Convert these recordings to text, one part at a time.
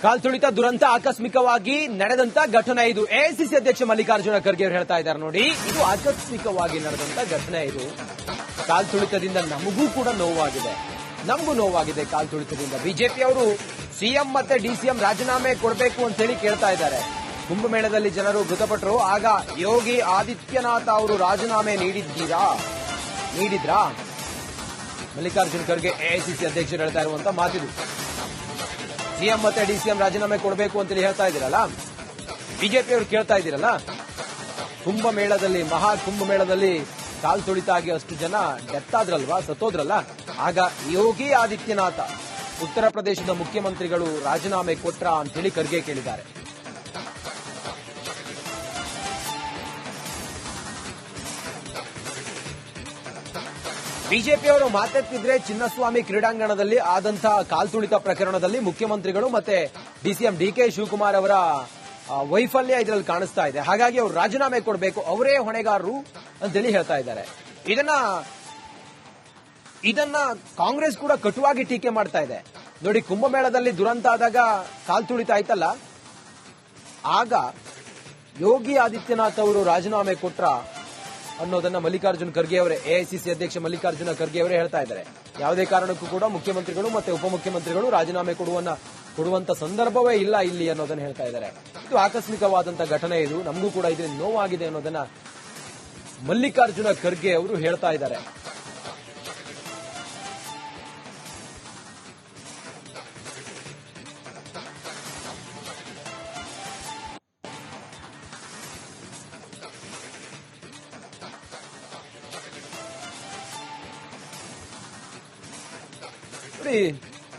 ಕಾಲ್ತುಳಿತ ದುರಂತ ಆಕಸ್ಮಿಕವಾಗಿ ನಡೆದಂತ ಘಟನೆ ಇದು. ಎಐಸಿಸಿ ಅಧ್ಯಕ್ಷ ಮಲ್ಲಿಕಾರ್ಜುನ ಖರ್ಗೆ ಅವರು ಹೇಳ್ತಾ ಇದ್ದಾರೆ ನೋಡಿ, ಇದು ಆಕಸ್ಮಿಕವಾಗಿ ನಡೆದಂತ ಘಟನೆ ಇದು. ಕಾಲ್ತುಳಿತದಿಂದ ನಮಗೂ ಕೂಡ ನೋವಾಗಿದೆ ಕಾಲ್ತುಳಿತದಿಂದ. ಬಿಜೆಪಿ ಅವರು ಸಿಎಂ ಮತ್ತೆ ಡಿಸಿಎಂ ರಾಜೀನಾಮೆ ಕೊಡಬೇಕು ಅಂತ ಹೇಳಿ ಕೇಳ್ತಾ ಇದ್ದಾರೆ. ಕುಂಭಮೇಳದಲ್ಲಿ ಜನರು ಮೃತಪಟ್ಟರು, ಆಗ ಯೋಗಿ ಆದಿತ್ಯನಾಥ್ ಅವರು ರಾಜೀನಾಮೆ ನೀಡಿದ್ರಾ? ಮಲ್ಲಿಕಾರ್ಜುನ ಖರ್ಗೆ ಎಐಸಿಸಿ ಅಧ್ಯಕ್ಷರು ಹೇಳ್ತಾ ಇರುವಂತ ಮಾತಿದು. ಸಿಎಂ ಮತ್ತೆ ಡಿಸಿಎಂ ರಾಜೀನಾಮೆ ಕೊಡಬೇಕು ಅಂತೇಳಿ ಹೇಳ್ತಾ ಇದ್ದೀರಲ್ಲ, ಬಿಜೆಪಿ ಅವರು ಕೇಳ್ತಾ ಇದ್ದೀರಲ್ಲ. ಮಹಾ ಕುಂಭಮೇಳದಲ್ಲಿ ಕಾಲ್ ತುಳಿತ ಆಗಿ ಅಷ್ಟು ಜನ ಡೆತ್ ಆದ್ರಲ್ವಾ, ಸತ್ತೋದ್ರಲ್ಲ, ಆಗ ಯೋಗಿ ಆದಿತ್ಯನಾಥ ಉತ್ತರ ಪ್ರದೇಶದ ಮುಖ್ಯಮಂತ್ರಿಗಳು ರಾಜೀನಾಮೆ ಕೊಟ್ರ ಅಂತೇಳಿ ಖರ್ಗೆ ಕೇಳಿದ್ದಾರೆ. ಬಿಜೆಪಿಯವರು ಮಾತೆತ್ತಿದ್ರೆ ಚಿನ್ನಸ್ವಾಮಿ ಕ್ರೀಡಾಂಗಣದಲ್ಲಿ ಆದಂತಹ ಕಾಲ್ತುಳಿತ ಪ್ರಕರಣದಲ್ಲಿ ಮುಖ್ಯಮಂತ್ರಿಗಳು ಮತ್ತೆ ಡಿಸಿಎಂ ಡಿಕೆ ಶಿವಕುಮಾರ್ ಅವರ ವೈಫಲ್ಯ ಇದರಲ್ಲಿ ಕಾಣಿಸ್ತಾ ಇದೆ. ಹಾಗಾಗಿ ಅವರು ರಾಜೀನಾಮೆ ಕೊಡಬೇಕು, ಅವರೇ ಹೊಣೆಗಾರರು ಅಂತೇಳಿ ಹೇಳ್ತಾ ಇದ್ದಾರೆ. ಇದನ್ನ ಕಾಂಗ್ರೆಸ್ ಕೂಡ ಕಟುವಾಗಿ ಟೀಕೆ ಮಾಡ್ತಾ ಇದೆ. ನೋಡಿ, ಕುಂಭಮೇಳದಲ್ಲಿ ದುರಂತ ಆದಾಗ ಕಾಲ್ತುಳಿತ ಆಯ್ತಲ್ಲ, ಆಗ ಯೋಗಿ ಆದಿತ್ಯನಾಥ್ ಅವರು ರಾಜೀನಾಮೆ ಕೊಟ್ರ ಅನ್ನೋದನ್ನ ಮಲ್ಲಿಕಾರ್ಜುನ ಖರ್ಗೆ ಅವರೇ, ಎಐಸಿಸಿ ಅಧ್ಯಕ್ಷ ಮಲ್ಲಿಕಾರ್ಜುನ ಖರ್ಗೆ ಅವರೇ ಹೇಳ್ತಾ ಇದ್ದಾರೆ. ಯಾವುದೇ ಕಾರಣಕ್ಕೂ ಕೂಡ ಮುಖ್ಯಮಂತ್ರಿಗಳು ಮತ್ತೆ ಉಪಮುಖ್ಯಮಂತ್ರಿಗಳು ರಾಜೀನಾಮೆ ಕೊಡುವಂತ ಸಂದರ್ಭವೇ ಇಲ್ಲ ಇಲ್ಲಿ ಅನ್ನೋದನ್ನ ಹೇಳ್ತಾ ಇದ್ದಾರೆ. ಇದು ಆಕಸ್ಮಿಕವಾದಂತಹ ಘಟನೆ, ಇದು ನಮಗೂ ಕೂಡ ಇದರಿಂದ ನೋವಾಗಿದೆ ಅನ್ನೋದನ್ನ ಮಲ್ಲಿಕಾರ್ಜುನ ಖರ್ಗೆ ಅವರು ಹೇಳ್ತಾ ಇದ್ದಾರೆ.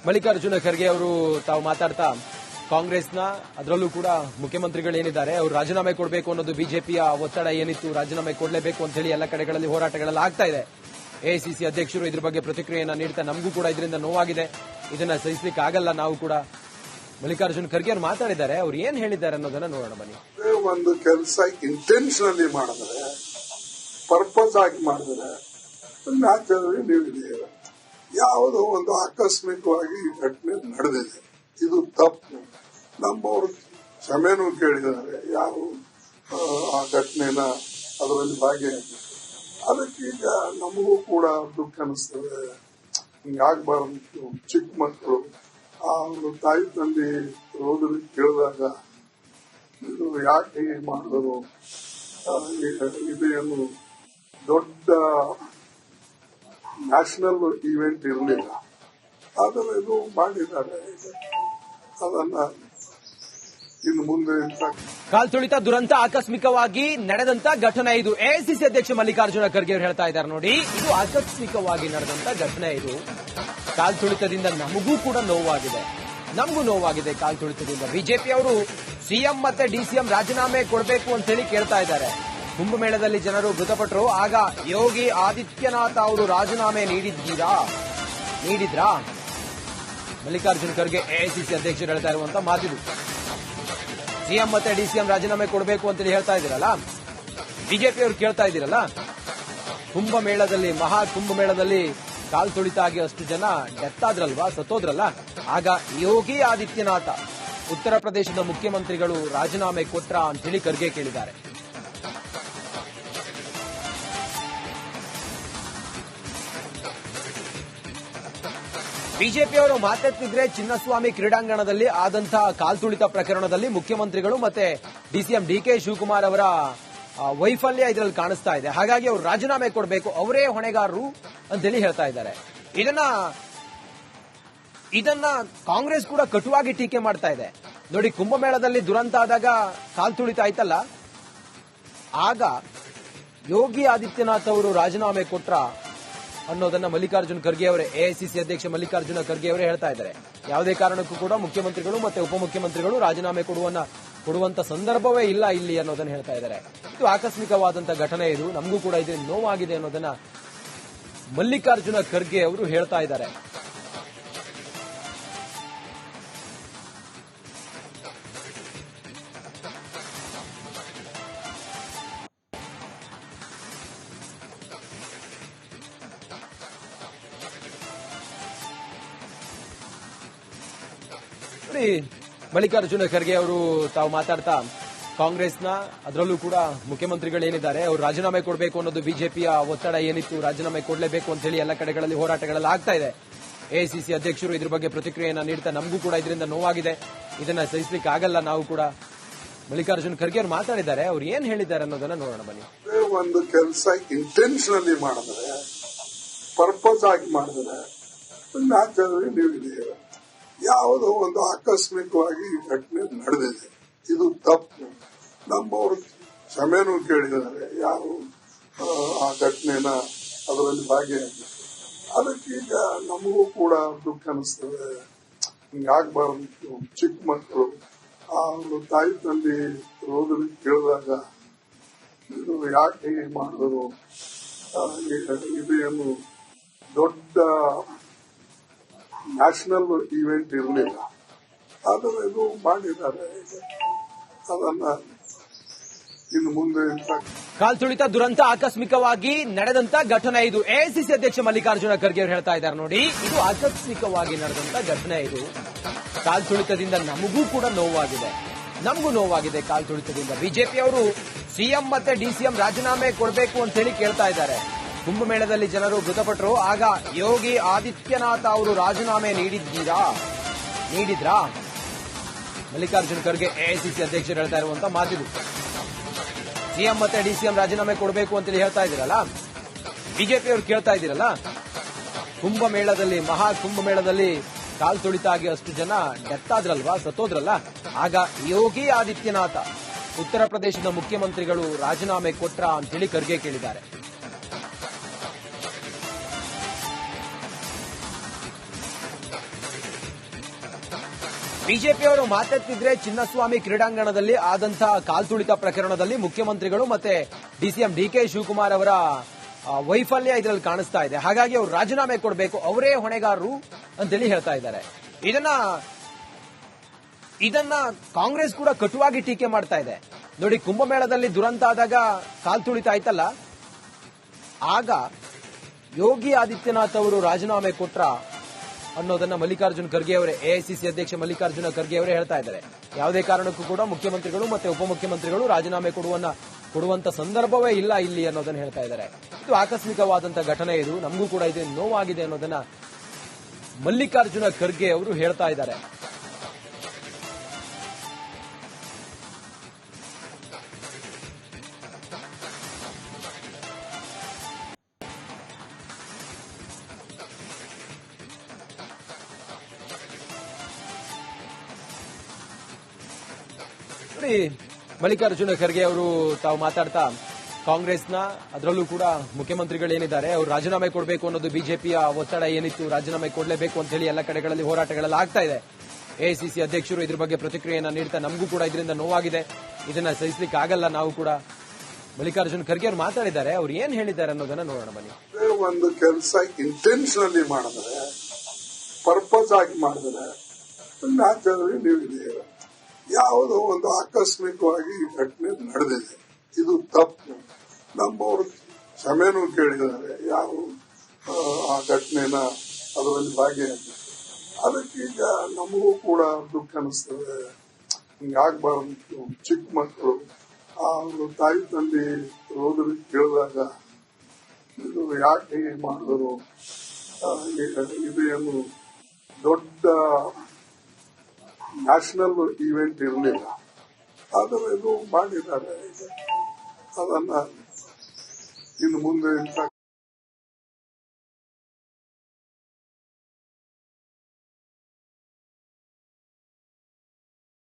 ಮಲ್ಲಿಕಾರ್ಜುನ ಖರ್ಗೆ ಅವರು ತಾವು ಮಾತಾಡ್ತಾ ಕಾಂಗ್ರೆಸ್ನ, ಅದರಲ್ಲೂ ಕೂಡ ಮುಖ್ಯಮಂತ್ರಿಗಳೇನಿದ್ದಾರೆ ಅವರು ರಾಜೀನಾಮೆ ಕೊಡಬೇಕು ಅನ್ನೋದು ಬಿಜೆಪಿಯ ಒತ್ತಡ ಏನಿತ್ತು, ರಾಜೀನಾಮೆ ಕೊಡಲೇಬೇಕು ಅಂತ ಹೇಳಿ ಎಲ್ಲ ಕಡೆಗಳಲ್ಲಿ ಹೋರಾಟಗಳೆಲ್ಲ ಆಗ್ತಾ ಇದೆ. ಎಐಸಿಸಿ ಅಧ್ಯಕ್ಷರು ಇದ್ರ ಬಗ್ಗೆ ಪ್ರತಿಕ್ರಿಯೆಯನ್ನ ನೀಡ್ತಾ ನಮಗೂ ಕೂಡ ಇದರಿಂದ ನೋವಾಗಿದೆ, ಇದನ್ನ ಸಹಿಸಲಿಕ್ಕೆ ಆಗಲ್ಲ ನಾವು ಕೂಡ. ಮಲ್ಲಿಕಾರ್ಜುನ ಖರ್ಗೆ ಅವರು ಮಾತಾಡಿದ್ದಾರೆ, ಅವ್ರು ಏನ್ ಹೇಳಿದ್ದಾರೆ ಅನ್ನೋದನ್ನ ನೋಡೋಣ ಬನ್ನಿ. ಒಂದು ಕೆಲಸ ಇಂಟೆನ್ಷನಲಿ ಮಾಡಿದ್ರೆ, ಪರ್ಪಸ್ ಆಗಿ ಮಾಡಿದ್ರೆ ನ್ಯಾಚುರಲಿ ನೀವು ಯಾವುದೋ ಒಂದು ಆಕಸ್ಮಿಕವಾಗಿ ಈ ಘಟನೆ ನಡೆದಿದೆ, ಇದು ತಪ್ಪು. ನಮ್ಮವರು ಕ್ಷಮೆನೂ ಕೇಳಿದ್ದಾರೆ, ಯಾರು ಆ ಘಟನೆನ ಅದರಲ್ಲಿ ಭಾಗಿಯಾಗಿದ್ದಾರೆ. ಅದಕ್ಕೀಗ ನಮಗೂ ಕೂಡ ದುಃಖ ಅನಿಸ್ತದೆ, ಹಿಂಗಾಗಬಾರ್ದು. ಚಿಕ್ಕ ಮಕ್ಕಳು ಅವರು ತಾಯಿ ತಂದೆ ರೋಗದಲ್ಲಿ ಕೇಳಿದಾಗ ಇದು ಯಾಕೆ ಹೀಗೆ ಮಾಡಿದ್ರು, ಇದೇನು ದೊಡ್ಡ ನ್ಯಾಷನಲ್ ಈವೆಂಟ್ ಇರಲಿಲ್ಲ, ಆದರೆ ಇದು ಮಾಡಿದ್ದಾರೆ. ಅದನ್ನ ಇನ್ನು ಮುಂದೆ ಕಾಲ್ತುಳಿತ ದುರಂತ ಆಕಸ್ಮಿಕವಾಗಿ ನಡೆದಂತ ಘಟನೆ ಇದು. ಎಐಸಿಸಿ ಅಧ್ಯಕ್ಷ ಮಲ್ಲಿಕಾರ್ಜುನ ಖರ್ಗೆ ಅವರು ಹೇಳ್ತಾ ಇದ್ದಾರೆ ನೋಡಿ, ಇದು ಆಕಸ್ಮಿಕವಾಗಿ ನಡೆದಂತ ಘಟನೆ ಇದು. ಕಾಲ್ತುಳಿತದಿಂದ ನಮಗೂ ಕೂಡ ನೋವಾಗಿದೆ ಕಾಲ್ತುಳಿತದಿಂದ. ಬಿಜೆಪಿ ಅವರು ಸಿಎಂ ಮತ್ತೆ ಡಿಸಿಎಂ ರಾಜೀನಾಮೆ ಕೊಡಬೇಕು ಅಂತ ಹೇಳಿ ಕೇಳ್ತಾ ಇದ್ದಾರೆ. ಕುಂಭಮೇಳದಲ್ಲಿ ಜನರು ಮೃತಪಟ್ಟರು, ಆಗ ಯೋಗಿ ಆದಿತ್ಯನಾಥ್ ಅವರು ರಾಜೀನಾಮೆ ನೀಡಿದ್ರಾ? ಮಲ್ಲಿಕಾರ್ಜುನ ಖರ್ಗೆ ಎಐಸಿಸಿ ಅಧ್ಯಕ್ಷರು ಹೇಳ್ತಾ ಇರುವಂತ ಮಾತಿದು. ಸಿಎಂ ಮತ್ತೆ ಡಿಸಿಎಂ ರಾಜೀನಾಮೆ ಕೊಡಬೇಕು ಅಂತೇಳಿ ಹೇಳ್ತಾ ಇದ್ದೀರಲ್ಲ, ಬಿಜೆಪಿ ಅವರು ಕೇಳ್ತಾ ಇದ್ದೀರಲ್ಲ. ಮಹಾ ಕುಂಭಮೇಳದಲ್ಲಿ ಕಾಲ್ ತುಳಿತ ಆಗಿ ಅಷ್ಟು ಜನ ಡೆತ್ ಆದ್ರಲ್ವಾ, ಸತ್ತೋದ್ರಲ್ಲ, ಆಗ ಯೋಗಿ ಆದಿತ್ಯನಾಥ ಉತ್ತರ ಪ್ರದೇಶದ ಮುಖ್ಯಮಂತ್ರಿಗಳು ರಾಜೀನಾಮೆ ಕೊಟ್ರ ಅಂತ ಹೇಳಿ ಖರ್ಗೆ ಕೇಳಿದ್ದಾರೆ. ಬಿಜೆಪಿಯವರು ಮಾತೆತ್ತಿದ್ರೆ ಚಿನ್ನಸ್ವಾಮಿ ಕ್ರೀಡಾಂಗಣದಲ್ಲಿ ಆದಂತಹ ಕಾಲ್ತುಳಿತ ಪ್ರಕರಣದಲ್ಲಿ ಮುಖ್ಯಮಂತ್ರಿಗಳು ಮತ್ತೆ ಡಿಸಿಎಂ ಡಿಕೆ ಶಿವಕುಮಾರ್ ಅವರ ವೈಫಲ್ಯ ಇದರಲ್ಲಿ ಕಾಣಿಸ್ತಾ ಇದೆ. ಹಾಗಾಗಿ ಅವರು ರಾಜೀನಾಮೆ ಕೊಡಬೇಕು, ಅವರೇ ಹೊಣೆಗಾರರು ಅಂತೇಳಿ ಹೇಳ್ತಾ ಇದ್ದಾರೆ. ಇದನ್ನ ಕಾಂಗ್ರೆಸ್ ಕೂಡ ಕಟುವಾಗಿ ಟೀಕೆ ಮಾಡ್ತಾ ಇದೆ. ನೋಡಿ, ಕುಂಭಮೇಳದಲ್ಲಿ ದುರಂತ ಆದಾಗ ಕಾಲ್ತುಳಿತ ಆಯ್ತಲ್ಲ, ಆಗ ಯೋಗಿ ಆದಿತ್ಯನಾಥ್ ಅವರು ರಾಜೀನಾಮೆ ಕೊಟ್ರ ಅನ್ನೋದನ್ನ ಮಲ್ಲಿಕಾರ್ಜುನ ಖರ್ಗೆ ಅವರೇ, ಎಐಸಿಸಿ ಅಧ್ಯಕ್ಷ ಮಲ್ಲಿಕಾರ್ಜುನ ಖರ್ಗೆ ಅವರೇ ಹೇಳ್ತಾ ಇದ್ದಾರೆ. ಯಾವುದೇ ಕಾರಣಕ್ಕೂ ಕೂಡ ಮುಖ್ಯಮಂತ್ರಿಗಳು ಮತ್ತೆ ಉಪಮುಖ್ಯಮಂತ್ರಿಗಳು ರಾಜೀನಾಮೆ ಕೊಡುವಂತ ಸಂದರ್ಭವೇ ಇಲ್ಲ ಇಲ್ಲಿ ಅನ್ನೋದನ್ನ ಹೇಳ್ತಾ ಇದ್ದಾರೆ. ಇದು ಆಕಸ್ಮಿಕವಾದಂತಹ ಘಟನೆ, ಇದು ನಮಗೂ ಕೂಡ ಇದರಿಂದ ನೋವಾಗಿದೆ ಅನ್ನೋದನ್ನ ಮಲ್ಲಿಕಾರ್ಜುನ ಖರ್ಗೆ ಅವರು ಹೇಳ್ತಾ ಇದ್ದಾರೆ. ಮಲ್ಲಿಕಾರ್ಜುನ ಖರ್ಗೆ ಅವರು ತಾವು ಮಾತಾಡ್ತಾ ಕಾಂಗ್ರೆಸ್ನ ಅದರಲ್ಲೂ ಕೂಡ ಮುಖ್ಯಮಂತ್ರಿಗಳೇನಿದ್ದಾರೆ ಅವರು ರಾಜೀನಾಮೆ ಕೊಡಬೇಕು ಅನ್ನೋದು ಬಿಜೆಪಿಯ ಒತ್ತಡ ಏನಿತ್ತು, ರಾಜೀನಾಮೆ ಕೊಡಲೇಬೇಕು ಅಂತ ಹೇಳಿ ಎಲ್ಲ ಕಡೆಗಳಲ್ಲಿ ಹೋರಾಟಗಳೆಲ್ಲ ಆಗ್ತಾ ಇದೆ. ಎಐಸಿಸಿ ಅಧ್ಯಕ್ಷರು ಇದ್ರ ಬಗ್ಗೆ ಪ್ರತಿಕ್ರಿಯೆಯನ್ನ ನೀಡ್ತಾ ನಮಗೂ ಕೂಡ ಇದರಿಂದ ನೋವಾಗಿದೆ, ಇದನ್ನ ಸಹಿಸಲಿಕ್ಕೆ ಆಗಲ್ಲ, ನಾವು ಕೂಡ ಮಲ್ಲಿಕಾರ್ಜುನ ಖರ್ಗೆ ಅವರು ಮಾತಾಡಿದ್ದಾರೆ. ಅವ್ರು ಏನ್ ಹೇಳಿದ್ದಾರೆ ಅನ್ನೋದನ್ನ ನೋಡೋಣ ಬನ್ನಿ. ಒಂದು ಕೆಲಸ ಇಂಟೆನ್ಷನಲಿ ಮಾಡಿದ್ರೆ, ಪರ್ಪಸ್ ಆಗಿ ಮಾಡಿದ್ರೆ ನ್ಯಾಚುರಲಿ ನೀವು ಯಾವುದೋ ಒಂದು ಆಕಸ್ಮಿಕವಾಗಿ ಈ ಘಟನೆ ನಡೆದಿದೆ, ಇದು ತಪ್ಪು. ನಮ್ಮವರು ಕ್ಷಮೆನೂ ಕೇಳಿದ್ದಾರೆ, ಯಾರು ಆ ಘಟನೆನ ಅದರಲ್ಲಿ ಭಾಗಿಯಾಗಿದ್ದಾರೆ. ಅದಕ್ಕೀಗ ನಮಗೂ ಕೂಡ ದುಃಖ ಅನಿಸ್ತದೆ, ಹಿಂಗಾಗಬಾರ್ದು. ಚಿಕ್ಕ ಮಕ್ಕಳು ಅವರು ತಾಯಿ ತಂದೆ ರೋಗದಲ್ಲಿ ಕೇಳಿದಾಗ ಇದು ಯಾಕೆ ಹೀಗೆ ಮಾಡಿದ್ರು, ಇದೇನು ದೊಡ್ಡ ನ್ಯಾಷನಲ್ ಈವೆಂಟ್ ಇರಲಿಲ್ಲ, ಆದರೆ ಇದು ಮಾಡಿದ್ದಾರೆ. ಅದನ್ನ ಇನ್ನು ಮುಂದೆ ಕಾಲ್ತುಳಿತ ದುರಂತ ಆಕಸ್ಮಿಕವಾಗಿ ನಡೆದಂತ ಘಟನೆ ಇದು. ಎಐಸಿಸಿ ಅಧ್ಯಕ್ಷ ಮಲ್ಲಿಕಾರ್ಜುನ ಖರ್ಗೆ ಅವರು ಹೇಳ್ತಾ ಇದ್ದಾರೆ ನೋಡಿ, ಇದು ಆಕಸ್ಮಿಕವಾಗಿ ನಡೆದಂತ ಘಟನೆ ಇದು. ಕಾಲ್ತುಳಿತದಿಂದ ನಮಗೂ ಕೂಡ ನೋವಾಗಿದೆ ಕಾಲ್ತುಳಿತದಿಂದ. ಬಿಜೆಪಿ ಅವರು ಸಿಎಂ ಮತ್ತೆ ಡಿಸಿಎಂ ರಾಜೀನಾಮೆ ಕೊಡಬೇಕು ಅಂತ ಹೇಳಿ ಕೇಳ್ತಾ ಇದ್ದಾರೆ. ಕುಂಭಮೇಳದಲ್ಲಿ ಜನರು ಮೃತಪಟ್ಟರು, ಆಗ ಯೋಗಿ ಆದಿತ್ಯನಾಥ್ ಅವರು ರಾಜೀನಾಮೆ ನೀಡಿದ್ರಾ? ಮಲ್ಲಿಕಾರ್ಜುನ ಖರ್ಗೆ ಎಐಸಿಸಿ ಅಧ್ಯಕ್ಷರು ಹೇಳ್ತಾ ಇರುವಂತ ಮಾತಿದು. ಸಿಎಂ ಮತ್ತೆ ಡಿಸಿಎಂ ರಾಜೀನಾಮೆ ಕೊಡಬೇಕು ಅಂತೇಳಿ ಹೇಳ್ತಾ ಇದ್ದೀರಲ್ಲ, ಬಿಜೆಪಿ ಅವರು ಕೇಳ್ತಾ ಇದ್ದೀರಲ್ಲ. ಕುಂಭಮೇಳದಲ್ಲಿ, ಮಹಾಕುಂಭಮೇಳದಲ್ಲಿ ಕಾಲ್ ತುಳಿತ ಆಗಿ ಅಷ್ಟು ಜನ ಡೆತ್ ಆದ್ರಲ್ವಾ, ಸತ್ತೋದ್ರಲ್ಲ, ಆಗ ಯೋಗಿ ಆದಿತ್ಯನಾಥ ಉತ್ತರ ಪ್ರದೇಶದ ಮುಖ್ಯಮಂತ್ರಿಗಳು ರಾಜೀನಾಮೆ ಕೊಟ್ರ ಅಂತೇಳಿ ಖರ್ಗೆ ಕೇಳಿದ್ದಾರೆ. ಬಿಜೆಪಿಯವರು ಮಾತೆತ್ತಿದ್ರೆ ಚಿನ್ನಸ್ವಾಮಿ ಕ್ರೀಡಾಂಗಣದಲ್ಲಿ ಆದಂತಹ ಕಾಲ್ತುಳಿತ ಪ್ರಕರಣದಲ್ಲಿ ಮುಖ್ಯಮಂತ್ರಿಗಳು ಮತ್ತೆ ಡಿಸಿಎಂ ಡಿಕೆ ಶಿವಕುಮಾರ್ ಅವರ ವೈಫಲ್ಯ ಇದರಲ್ಲಿ ಕಾಣಿಸ್ತಾ ಇದೆ. ಹಾಗಾಗಿ ಅವರು ರಾಜೀನಾಮೆ ಕೊಡಬೇಕು, ಅವರೇ ಹೊಣೆಗಾರರು ಅಂತೇಳಿ ಹೇಳ್ತಾ ಇದ್ದಾರೆ. ಇದನ್ನ ಕಾಂಗ್ರೆಸ್ ಕೂಡ ಕಟುವಾಗಿ ಟೀಕೆ ಮಾಡ್ತಾ ಇದೆ. ನೋಡಿ, ಕುಂಭಮೇಳದಲ್ಲಿ ದುರಂತ ಆದಾಗ ಕಾಲ್ತುಳಿತ ಆಯ್ತಲ್ಲ, ಆಗ ಯೋಗಿ ಆದಿತ್ಯನಾಥ್ ಅವರು ರಾಜೀನಾಮೆ ಕೊಟ್ರ ಅನ್ನೋದನ್ನ ಮಲ್ಲಿಕಾರ್ಜುನ ಖರ್ಗೆ ಅವರೇ, ಎಐಸಿಸಿ ಅಧ್ಯಕ್ಷ ಮಲ್ಲಿಕಾರ್ಜುನ ಖರ್ಗೆ ಅವರೇ ಹೇಳ್ತಾ ಇದ್ದಾರೆ. ಯಾವುದೇ ಕಾರಣಕ್ಕೂ ಕೂಡ ಮುಖ್ಯಮಂತ್ರಿಗಳು ಮತ್ತೆ ಉಪಮುಖ್ಯಮಂತ್ರಿಗಳು ರಾಜೀನಾಮೆ ಕೊಡುವಂತ ಸಂದರ್ಭವೇ ಇಲ್ಲ ಇಲ್ಲಿ ಅನ್ನೋದನ್ನ ಹೇಳ್ತಾ ಇದ್ದಾರೆ. ಇದು ಆಕಸ್ಮಿಕವಾದಂತ ಘಟನೆ, ಇದು ನಮಗೂ ಕೂಡ ಇದು ನೋವಾಗಿದೆ ಅನ್ನೋದನ್ನ ಮಲ್ಲಿಕಾರ್ಜುನ ಖರ್ಗೆ ಅವರು ಹೇಳ್ತಾ ಇದ್ದಾರೆ. ಮಲ್ಲಿಕಾರ್ಜುನ ಖರ್ಗೆ ಅವರು ತಾವು ಮಾತಾಡ್ತಾ ಕಾಂಗ್ರೆಸ್ನ ಅದರಲ್ಲೂ ಕೂಡ ಮುಖ್ಯಮಂತ್ರಿಗಳೇನಿದ್ದಾರೆ ಅವರು ರಾಜೀನಾಮೆ ಕೊಡಬೇಕು ಅನ್ನೋದು ಬಿಜೆಪಿಯ ಒತ್ತಡ ಏನಿತ್ತು, ರಾಜೀನಾಮೆ ಕೊಡಲೇಬೇಕು ಅಂತ ಹೇಳಿ ಎಲ್ಲ ಕಡೆಗಳಲ್ಲಿ ಹೋರಾಟಗಳೆಲ್ಲ ಆಗ್ತಾ ಇದೆ. ಎಐಸಿಸಿ ಅಧ್ಯಕ್ಷರು ಇದ್ರ ಬಗ್ಗೆ ಪ್ರತಿಕ್ರಿಯೆಯನ್ನ ನೀಡ್ತಾ ನಮಗೂ ಕೂಡ ಇದರಿಂದ ನೋವಾಗಿದೆ, ಇದನ್ನ ಸಹಿಸಲಿಕ್ಕೆ ಆಗಲ್ಲ, ನಾವು ಕೂಡ ಮಲ್ಲಿಕಾರ್ಜುನ ಖರ್ಗೆ ಅವರು ಮಾತಾಡಿದ್ದಾರೆ. ಅವ್ರು ಏನ್ ಹೇಳಿದ್ದಾರೆ ಅನ್ನೋದನ್ನ ನೋಡೋಣ ಬನ್ನಿ. ಒಂದು ಕೆಲಸ ಇಂಟೆನ್ಷನಲಿ ಮಾಡಿದ್ರೆ, ಪರ್ಪಸ್ ಆಗಿ ಮಾಡಿದ್ರೆ ನ್ಯಾಚುರಲಿ ನೀವು ಯಾವುದೋ ಒಂದು ಆಕಸ್ಮಿಕವಾಗಿ ಈ ಘಟನೆ ನಡೆದಿದೆ, ಇದು ತಪ್ಪು. ನಮ್ಮವರು ಕ್ಷಮೆನೂ ಕೇಳಿದ್ದಾರೆ, ಯಾರು ಆ ಘಟನೆನ ಅದರಲ್ಲಿ ಭಾಗಿಯಾಗಿದ್ದಾರೆ. ಅದಕ್ಕೀಗ ನಮಗೂ ಕೂಡ ದುಃಖ ಅನಿಸ್ತದೆ, ಹಿಂಗಾಗಬಾರ್ದು. ಚಿಕ್ಕ ಮಕ್ಕಳು ಅವರು ತಾಯಿ ತಂದೆ ರೋಗದಲ್ಲಿ ಕೇಳಿದಾಗ ಇದು ಯಾಕೆ ಹೀಗೆ ಮಾಡಿದ್ರು, ಇದೇನು ದೊಡ್ಡ ನ್ಯಾಷನಲ್ ಈವೆಂಟ್ ಇರಲಿಲ್ಲ, ಆದರೆ ಇದು ಮಾಡಿದ್ದಾರೆ. ಅದನ್ನ ಇನ್ನು ಮುಂದೆ